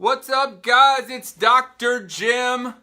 What's up, guys? It's Dr. Jim.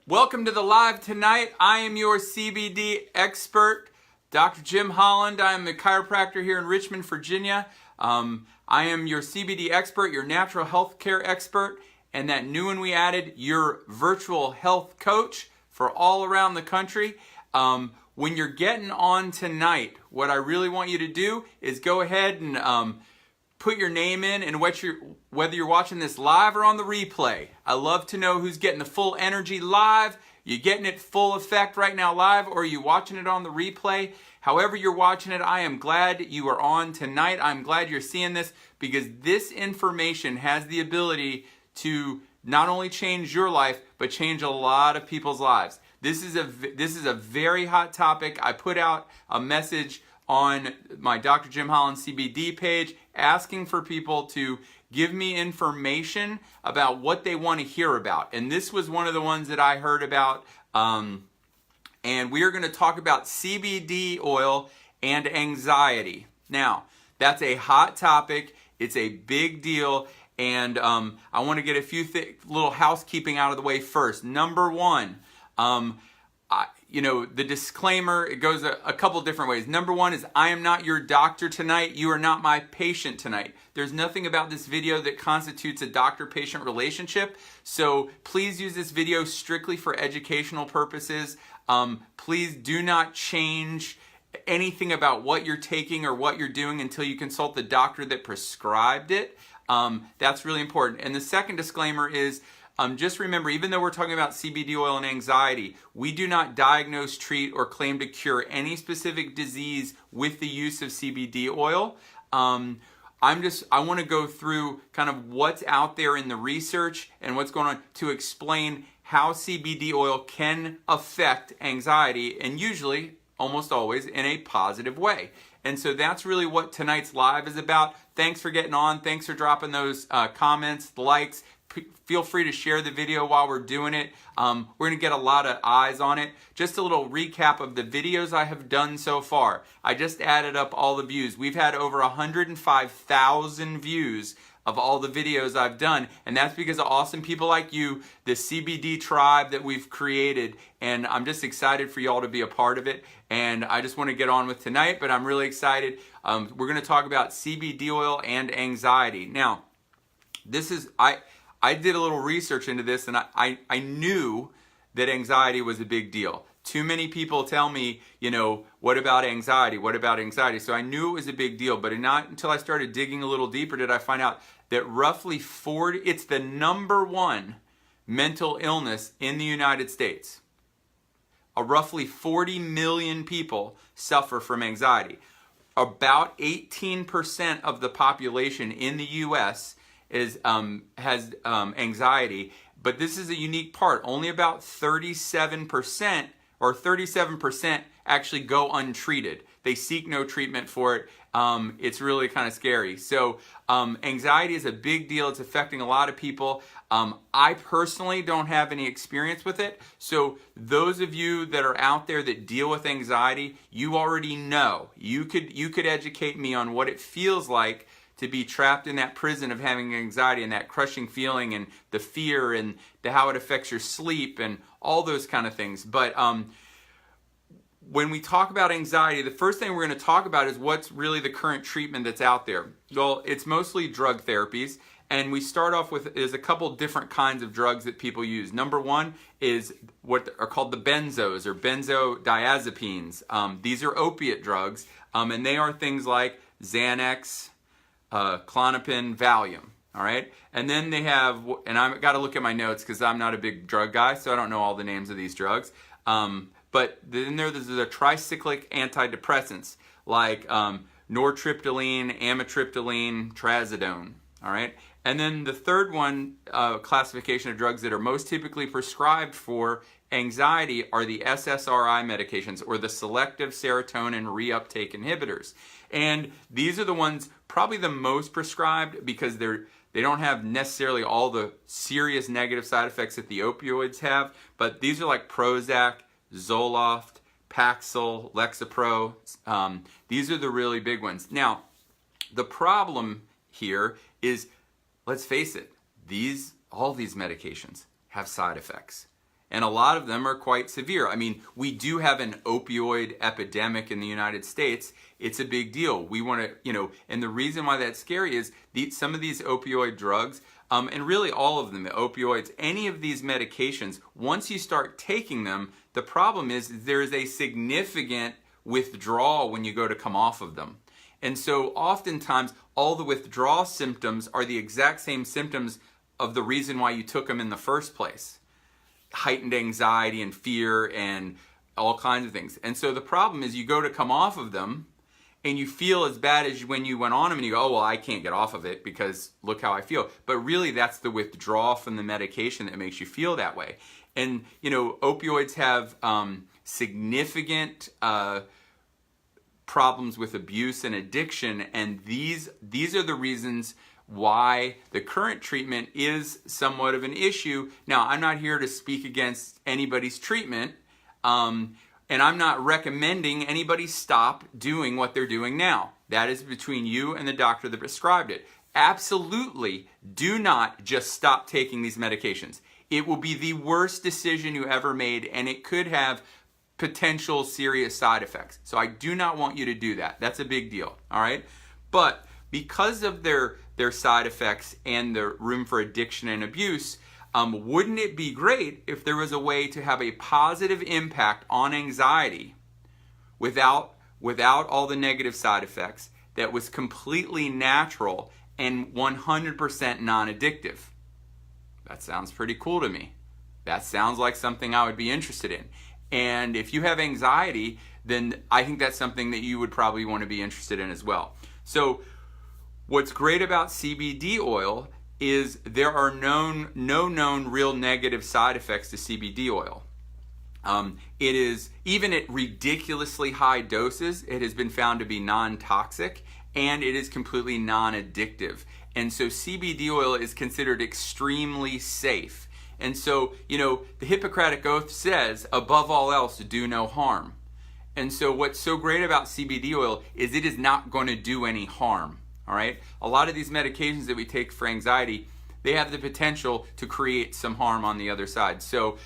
Welcome to the live tonight. I am your CBD expert, Dr. Jim Holland. I am a chiropractor here in Richmond, Virginia. I am your CBD expert, your natural health care expert, and that new one we added, your virtual health coach for all around the country. When you're getting on tonight, what I really want you to do is go ahead and put your name in and whether you're watching this live or on the replay. I love to know who's getting the full energy live. You getting it full effect right now live, or are you watching it on the replay? However you're watching it, I am glad you are on tonight. I'm glad you're seeing this because this information has the ability to not only change your life, but change a lot of people's lives. This is a very hot topic. I put out a message on my Dr. Jim Holland CBD page asking for people to give me information about what they want to hear about. And this was one of the ones that I heard about. And we are going to talk about CBD oil and anxiety. Now, that's a hot topic. It's a big deal. And I want to get a few little housekeeping out of the way first. Number one, the disclaimer, it goes a couple different ways. Number one is I am not your doctor tonight. You are not my patient tonight. There's nothing about this video that constitutes a doctor-patient relationship. So please use this video strictly for educational purposes. Please do not change anything about what you're taking or what you're doing until you consult the doctor that prescribed it. That's really important. And the second disclaimer is, just remember, even though we're talking about CBD oil and anxiety, we do not diagnose, treat, or claim to cure any specific disease with the use of CBD oil. I want to go through kind of what's out there in the research and what's going on to explain how CBD oil can affect anxiety, and usually, almost always, in a positive way. And so that's really what tonight's live is about. Thanks for getting on. Thanks for dropping those comments, the likes. Feel free to share the video while we're doing it. We're going to get a lot of eyes on it. Just a little recap of the videos I have done so far. I just added up all the views. We've had over 105,000 views of all the videos I've done, and that's because of awesome people like you, the CBD tribe that we've created, and I'm just excited for y'all to be a part of it. And I just want to get on with tonight, but I'm really excited. We're going to talk about CBD oil and anxiety. Now, I did a little research into this, and I knew that anxiety was a big deal. Too many people tell me, what about anxiety? What about anxiety? So I knew it was a big deal, but not until I started digging a little deeper did I find out that roughly it's the number one mental illness in the United States. Roughly 40 million people suffer from anxiety. About 18% of the population in the U.S. has anxiety, but this is a unique part. Only about 37% actually go untreated. They seek no treatment for it. It's really kind of scary. So anxiety is a big deal. It's affecting a lot of people. I personally don't have any experience with it. So those of you that are out there that deal with anxiety, you already know. You could educate me on what it feels like to be trapped in that prison of having anxiety and that crushing feeling and the fear and how it affects your sleep and all those kind of things. But when we talk about anxiety, the first thing we're going to talk about is what's really the current treatment that's out there. Well, it's mostly drug therapies, and we start off with a couple different kinds of drugs that people use. Number one is what are called the benzos or benzodiazepines. These are opiate drugs, and they are things like Xanax, Klonopin, Valium. All right, and then they have, and I've got to look at my notes because I'm not a big drug guy, so I don't know all the names of these drugs. But then there's the tricyclic antidepressants like nortriptyline, amitriptyline, trazodone. All right, and then the third one, classification of drugs that are most typically prescribed for anxiety are the SSRI medications, or the selective serotonin reuptake inhibitors. And these are the ones probably the most prescribed because they don't have necessarily all the serious negative side effects that the opioids have, but these are like Prozac, Zoloft, Paxil, Lexapro. These are the really big ones. Now, the problem here is, let's face it, all these medications have side effects. And a lot of them are quite severe. I mean, we do have an opioid epidemic in the United States. It's a big deal. We want to, and the reason why that's scary is some of these opioid drugs, and really all of them, the opioids, any of these medications, once you start taking them, the problem is there is a significant withdrawal when you go to come off of them. And so oftentimes all the withdrawal symptoms are the exact same symptoms of the reason why you took them in the first place. Heightened anxiety and fear and all kinds of things. And so the problem is you go to come off of them and you feel as bad as when you went on them and you go, oh, well, I can't get off of it because look how I feel. But really that's the withdrawal from the medication that makes you feel that way. And, opioids have significant problems with abuse and addiction, and these are the reasons why the current treatment is somewhat of an issue. Now, I'm not here to speak against anybody's treatment, and I'm not recommending anybody stop doing what they're doing now. That is between you and the doctor that prescribed it. Absolutely do not just stop taking these medications. It will be the worst decision you ever made, and it could have potential serious side effects. So I do not want you to do that. That's a big deal, all right? But because of their side effects and the room for addiction and abuse, wouldn't it be great if there was a way to have a positive impact on anxiety without all the negative side effects that was completely natural and 100% non-addictive? That sounds pretty cool to me. That sounds like something I would be interested in. And if you have anxiety, then I think that's something that you would probably want to be interested in as well. So what's great about CBD oil is there are no known real negative side effects to CBD oil. It is, even at ridiculously high doses, it has been found to be non-toxic and it is completely non-addictive. And so CBD oil is considered extremely safe. And so, the Hippocratic Oath says, above all else, do no harm. And so what's so great about CBD oil is it is not going to do any harm. All right. A lot of these medications that we take for anxiety, they have the potential to create some harm on the other side. So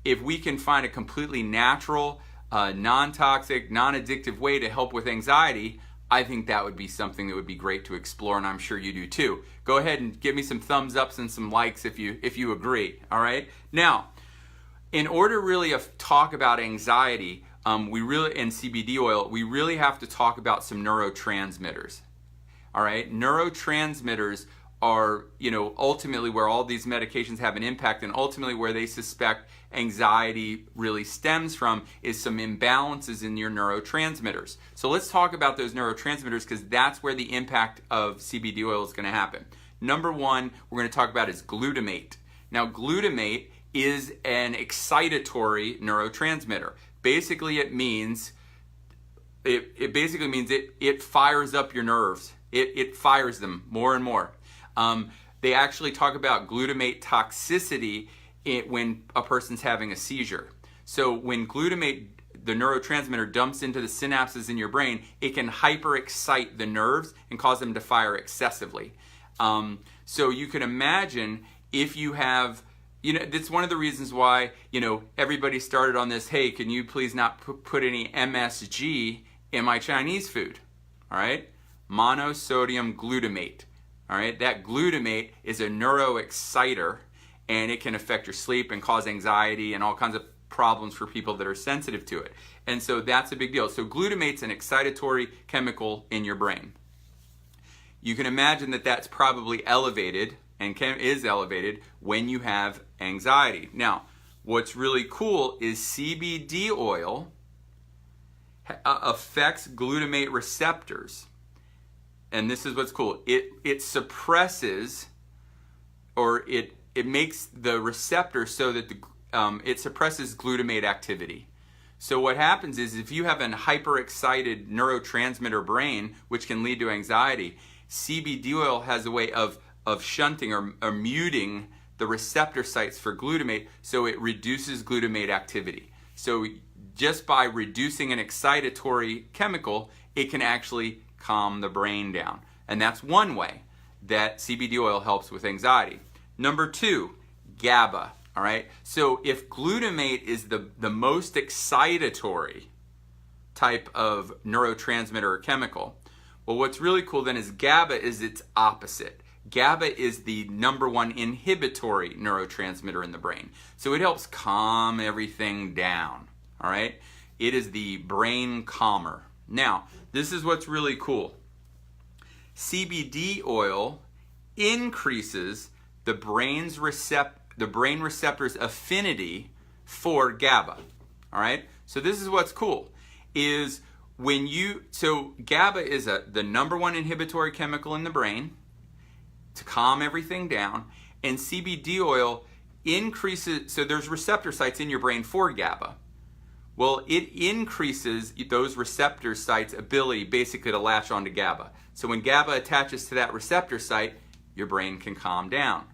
if we can find a completely natural, non-toxic, non-addictive way to help with anxiety, I think that would be something that would be great to explore, and I'm sure you do too. Go ahead and give me some thumbs ups and some likes if you agree. All right. Now, in order to really talk about anxiety, and CBD oil, we really have to talk about some neurotransmitters. All right, neurotransmitters are, ultimately where all these medications have an impact, and ultimately where they suspect anxiety really stems from is some imbalances in your neurotransmitters. So let's talk about those neurotransmitters because that's where the impact of CBD oil is going to happen. Number one we're going to talk about is glutamate. Now, glutamate is an excitatory neurotransmitter. Basically, it means it fires up your nerves. It fires them more and more. They actually talk about glutamate toxicity when a person's having a seizure. So when glutamate, the neurotransmitter, dumps into the synapses in your brain, it can hyperexcite the nerves and cause them to fire excessively. So you can imagine if you have, that's one of the reasons why, everybody started on this, hey, can you please not put any MSG in my Chinese food? All right? Monosodium glutamate. All right? That glutamate is a neuroexciter, and it can affect your sleep and cause anxiety and all kinds of problems for people that are sensitive to it. And so that's a big deal. So glutamate's an excitatory chemical in your brain. You can imagine that that's probably elevated and is elevated when you have anxiety. Now, what's really cool is CBD oil affects glutamate receptors. And this is what's cool. It suppresses, or it makes the receptor so that it suppresses glutamate activity. So what happens is if you have a hyperexcited neurotransmitter brain, which can lead to anxiety, CBD oil has a way of shunting or muting the receptor sites for glutamate, so it reduces glutamate activity. So just by reducing an excitatory chemical, it can actually calm the brain down. And that's one way. that CBD oil helps with anxiety. Number 2, GABA. All right. So if glutamate is the most excitatory type of neurotransmitter or chemical, well, what's really cool then is GABA is its opposite. GABA is the number 1 inhibitory neurotransmitter in the brain. So it helps calm everything down. All right. It is the brain calmer. Now, this is what's really cool. CBD oil increases the brain receptor's affinity for GABA. All right? So this is what's cool is so GABA is the number 1 inhibitory chemical in the brain to calm everything down, and CBD oil increases, so there's receptor sites in your brain for GABA. Well, it increases those receptor sites' ability basically to latch onto GABA. So when GABA attaches to that receptor site, your brain can calm down.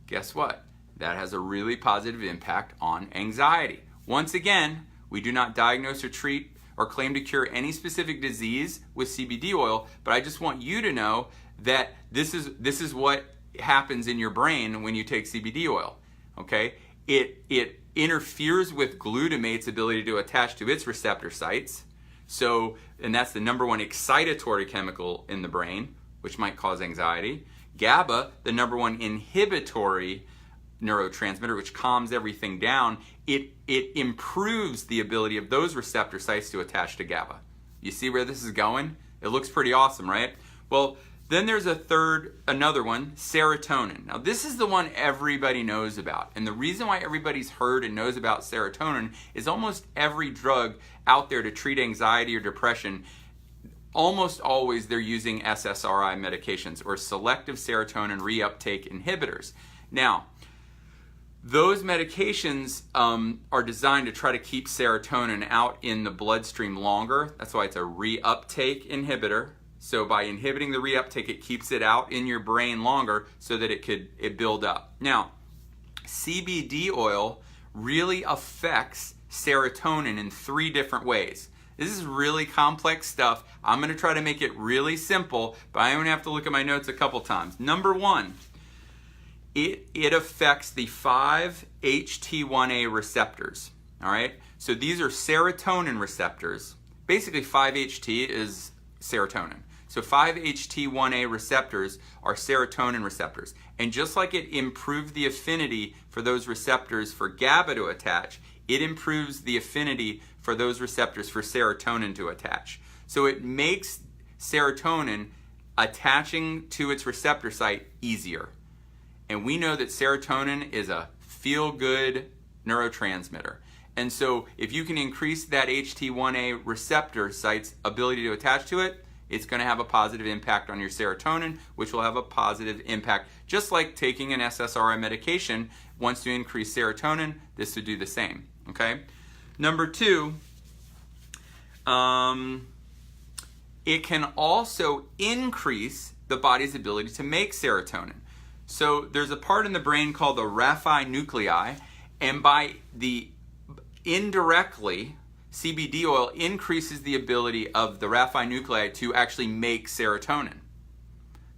Guess what? That has a really positive impact on anxiety. Once again, we do not diagnose or treat or claim to cure any specific disease with CBD oil, but I just want you to know that this is what happens in your brain when you take CBD oil. Okay? It interferes with glutamate's ability to attach to its receptor sites. So, and that's the number 1 excitatory chemical in the brain, which might cause anxiety. GABA, the number 1 inhibitory neurotransmitter, which calms everything down, it improves the ability of those receptor sites to attach to GABA. You see where this is going? It looks pretty awesome, right? Well, then there's another one, serotonin. Now this is the one everybody knows about. And the reason why everybody's heard and knows about serotonin is almost every drug out there to treat anxiety or depression, almost always they're using SSRI medications or selective serotonin reuptake inhibitors. Now, those medications are designed to try to keep serotonin out in the bloodstream longer. That's why it's a reuptake inhibitor. So by inhibiting the reuptake, it keeps it out in your brain longer so that it build up. Now, CBD oil really affects serotonin in 3 different ways. This is really complex stuff. I'm going to try to make it really simple, but I'm going to have to look at my notes a couple times. Number 1, it affects the 5-HT1A receptors. All right? So these are serotonin receptors. Basically, 5-HT is serotonin. So 5-HT1A receptors are serotonin receptors. And just like it improves the affinity for those receptors for GABA to attach, it improves the affinity for those receptors for serotonin to attach. So it makes serotonin attaching to its receptor site easier. And we know that serotonin is a feel-good neurotransmitter. And so if you can increase that HT1A receptor site's ability to attach to it, it's going to have a positive impact on your serotonin, which will have a positive impact. Just like taking an SSRI medication wants to increase serotonin, this would do the same. Okay? Number 2, it can also increase the body's ability to make serotonin. So there's a part in the brain called the raphe nuclei, and by the indirectly, CBD oil increases the ability of the raphe nuclei to actually make serotonin.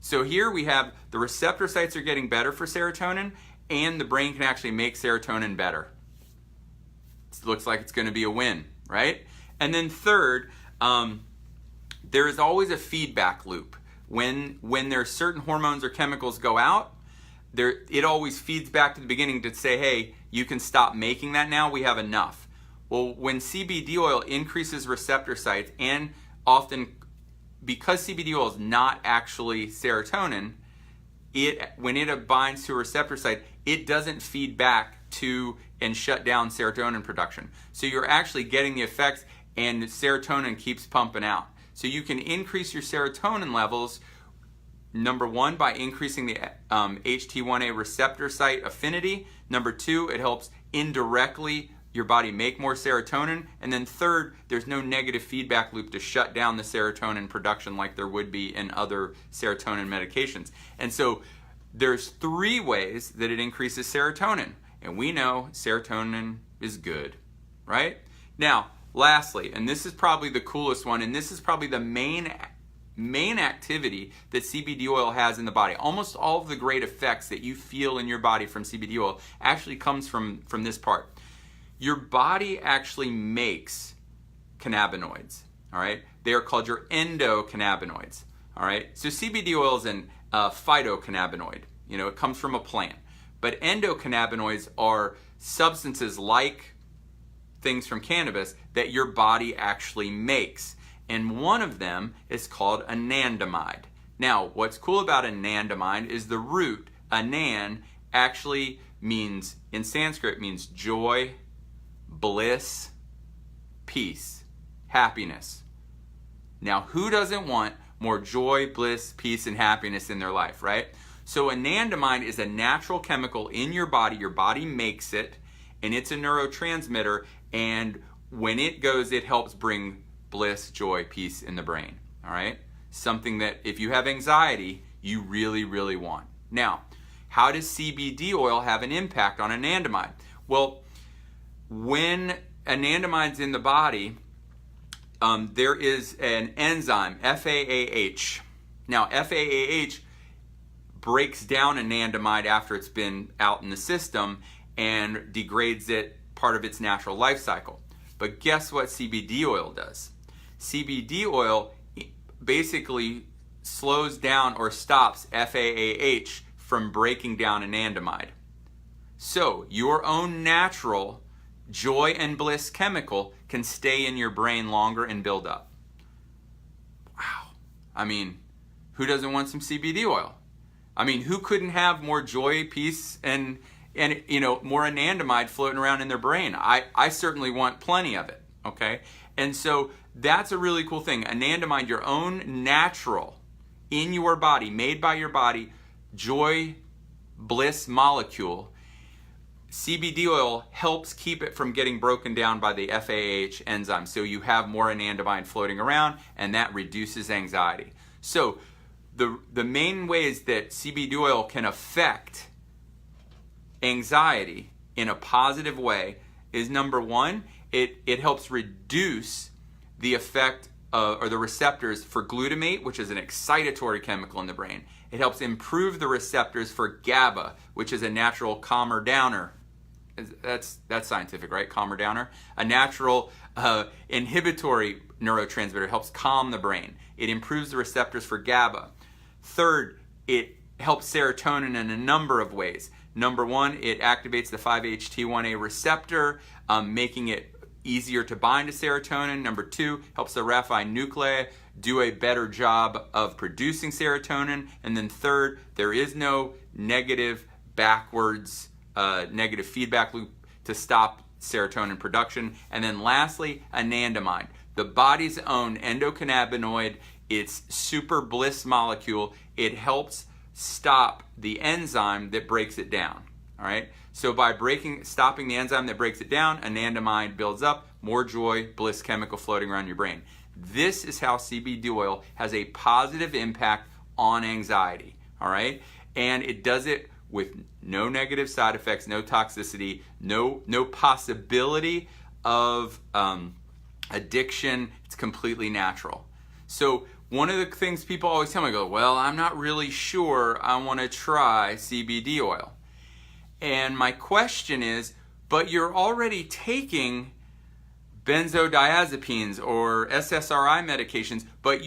So here we have the receptor sites are getting better for serotonin, and the brain can actually make serotonin better. It looks like it's going to be a win, right? And then third, there is always a feedback loop. When there's certain hormones or chemicals go out, it always feeds back to the beginning to say, hey, you can stop making that now, we have enough. Well, when CBD oil increases receptor sites, and often because CBD oil is not actually serotonin, when it binds to a receptor site, it doesn't feed back to and shut down serotonin production. So you're actually getting the effects, and serotonin keeps pumping out. So you can increase your serotonin levels, number 1, by increasing the HT1A receptor site affinity. Number 2, it helps indirectly your body make more serotonin. And then third, there's no negative feedback loop to shut down the serotonin production like there would be in other serotonin medications. And so there's 3 ways that it increases serotonin. And we know serotonin is good, right? Now, lastly, and this is probably the coolest one, and this is probably the main main activity that CBD oil has in the body. Almost all of the great effects that you feel in your body from CBD oil actually comes from this part. Your body actually makes cannabinoids, all right? They are called your endocannabinoids, all right? So CBD oil is an phytocannabinoid. You know, it comes from a plant. But endocannabinoids are substances like things from cannabis that your body actually makes. And one of them is called anandamide. Now, what's cool about anandamide is the root, anan, actually means, in Sanskrit, means joy, bliss, peace, happiness. Now, who doesn't want more joy, bliss, peace, and happiness in their life, right? So anandamide is a natural chemical in your body makes it, and it's a neurotransmitter, and when it goes, it helps bring bliss, joy, peace in the brain, all right? Something that if you have anxiety, you really, really want. Now, how does CBD oil have an impact on anandamide? Well, when anandamide's in the body, there is an enzyme, FAAH. Now, FAAH breaks down anandamide after it's been out in the system and degrades it, part of its natural life cycle. But guess what CBD oil does? CBD oil basically slows down or stops FAAH from breaking down anandamide. So your own natural joy and bliss chemical can stay in your brain longer and build up. Wow. I mean, who doesn't want some CBD oil? I mean, who couldn't have more joy, peace, and you know, more anandamide floating around in their brain? I certainly want plenty of it, okay? And so that's a really cool thing. Anandamide, your own natural, in your body, made by your body, joy, bliss molecule. CBD oil helps keep it from getting broken down by the FAAH enzyme. So you have more anandamide floating around, and that reduces anxiety. So the main ways that CBD oil can affect anxiety in a positive way is, number one, it helps reduce the effect or the receptors for glutamate, which is an excitatory chemical in the brain. It helps improve the receptors for GABA, which is a natural calmer downer. That's scientific, right? Calmer downer. A natural inhibitory neurotransmitter, helps calm the brain. It improves the receptors for GABA. Third, it helps serotonin in a number of ways. Number one, it activates the 5-HT1A receptor, making it easier to bind to serotonin. Number two, helps the raphe nuclei do a better job of producing serotonin. And then third, there is no negative backwards, negative feedback loop to stop serotonin production. And then lastly, anandamide, the body's own endocannabinoid. It's super bliss molecule. It helps stop the enzyme that breaks it down. All right. So by stopping the enzyme that breaks it down, anandamide builds up, more joy, bliss chemical floating around your brain. This is how CBD oil has a positive impact on anxiety. All right. And it does it with no negative side effects, no toxicity, no possibility of addiction. It's completely natural. So one of the things people always tell me, well, I'm not really sure I want to try CBD oil. And my question is, but you're already taking benzodiazepines or SSRI medications, but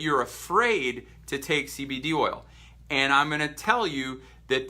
you're afraid to take CBD oil. And I'm going to tell you that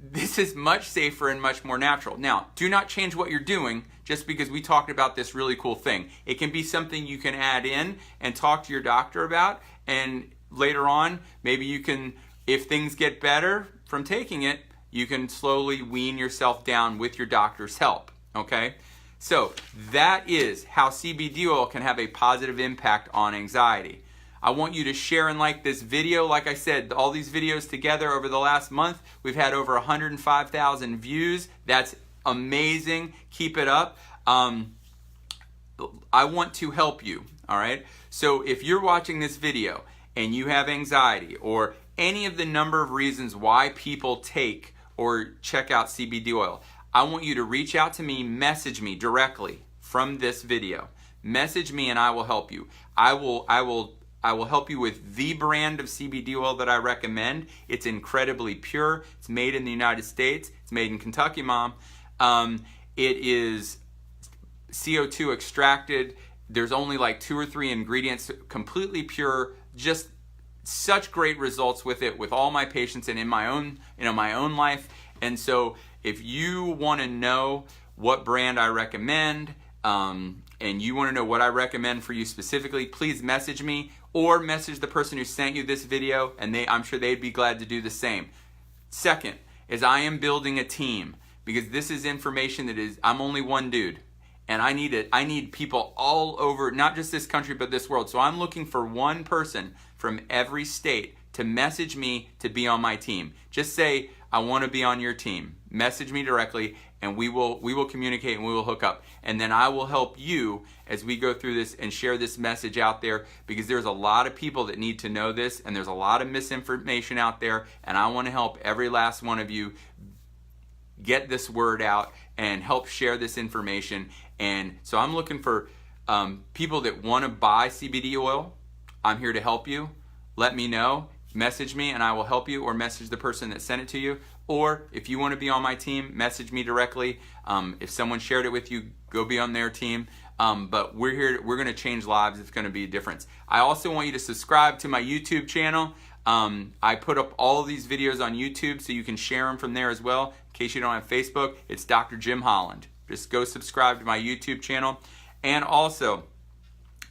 this is much safer and much more natural. Now, do not change what you're doing just because we talked about this really cool thing. It can be something you can add in and talk to your doctor about, and later on, maybe you can, if things get better from taking it, you can slowly wean yourself down with your doctor's help, okay? So that is how CBD oil can have a positive impact on anxiety. I want you to share and like this video. Like I said, all these videos together over the last month, we've had over 105,000 views. That's amazing. Keep it up. I want to help you, all right? So if you're watching this video and you have anxiety or any of the number of reasons why people take or check out CBD oil, I want you to reach out to me, message me directly from this video. message me and I will help you. I will help you with the brand of CBD oil that I recommend. It's incredibly pure. It's made in the United States. It's made in Kentucky, Mom. It is CO2 extracted. There's only like 2 or 3 ingredients, completely pure, just such great results with it with all my patients and in my own, my own life. And so if you want to know what brand I recommend, and you want to know what I recommend for you specifically, please message me or message the person who sent you this video, and I'm sure they'd be glad to do the same. Second is I am building a team, because this is information I'm only one dude. And I need people all over, not just this country, but this world. So I'm looking for one person from every state to message me to be on my team. Just say, I want to be on your team. Message me directly, and we will communicate and we will hook up. And then I will help you as we go through this and share this message out there, because there's a lot of people that need to know this, and there's a lot of misinformation out there, and I want to help every last one of you get this word out and help share this information. And so I'm looking for people that want to buy CBD oil. I'm here to help you. Let me know. Message me and I will help you, or message the person that sent it to you. Or if you want to be on my team, message me directly. If someone shared it with you, go be on their team. But we're here. We're going to change lives. It's going to be a difference. I also want you to subscribe to my YouTube channel. I put up all of these videos on YouTube, so you can share them from there as well. In case you don't have Facebook, it's Dr. Jim Holland. Just go subscribe to my YouTube channel. And also,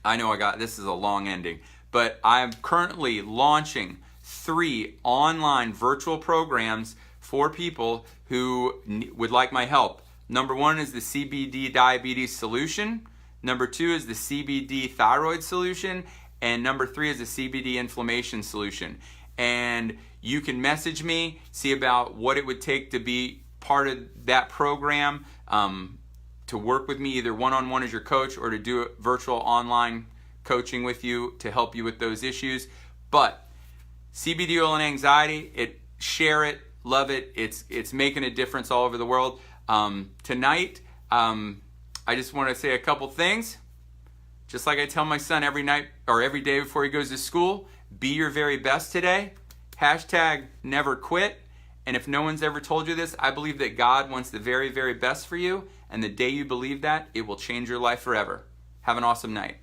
I know this is a long ending, but I'm currently launching 3 online virtual programs for people who would like my help. Number 1 is the CBD diabetes solution. Number 2 is the CBD thyroid solution. And number 3 is the CBD inflammation solution. And you can message me, see about what it would take to be part of that program, to work with me either one-on-one as your coach, or to do virtual online coaching with you to help you with those issues. But CBD oil and anxiety, share it, love it. It's making a difference all over the world. Tonight, I just want to say a couple things. Just like I tell my son every night or every day before he goes to school, be your very best today. #never quit. And if no one's ever told you this, I believe that God wants the very, very best for you. And the day you believe that, it will change your life forever. Have an awesome night.